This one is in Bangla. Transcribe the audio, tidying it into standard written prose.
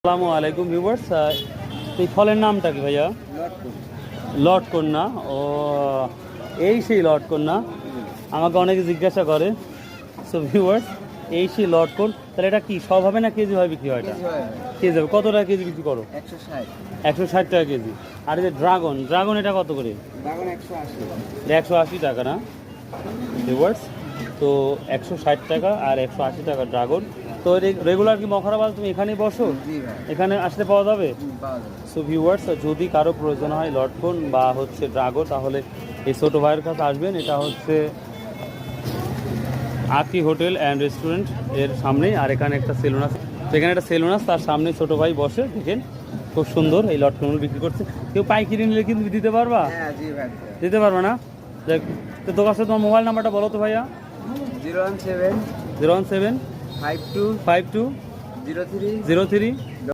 আসসালামু আলাইকুম ভিউয়ার্স। এই ফলের নামটা কি ভাইয়া? লটকন না? ও, এই সেই লটকন না? আমাকে অনেকে জিজ্ঞাসা করে। সো ভিউয়ার্স, এই সেই লটকন। তাহলে এটা কি সব হবে না কেজি হয় বিক্রি হয়? এটা কেজি হবে। কত টাকা কেজি বিক্রি করো? 160 টাকা কেজি। আর এই যে ড্রাগন এটা কত করে? 180 টাকা না ভিউয়ার্স? তো 160 টাকা আর 180 টাকা ড্রাগন। তো রেগুলার কি মখরাবাদ তুমি এখানেই বসো? এখানে আসলে পাওয়া যাবে? সো ভিউয়ার্স, যদি কারো প্রয়োজন হয় লটকন বা হচ্ছে ড্রাগন, তাহলে এই ছোটো ভাইয়ের কাছে আসবেন। এটা হচ্ছে আকি হোটেল অ্যান্ড রেস্টুরেন্ট এর সামনেই। আর এখানে একটা সেলুন আছে, তো এখানে একটা সেলুন আছে, তার সামনে ছোটো ভাই বসে। দেখেন খুব সুন্দর এই লটকনগুলো বিক্রি করছে। কেউ পাইকারি নিলে কিন্তু দিতে পারবা? দিতে পারবা না? দেখ, তো তোর কাছে তোমার মোবাইল নাম্বারটা বলো তো ভাইয়া। 017 017 52 52 03 03